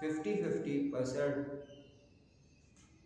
50%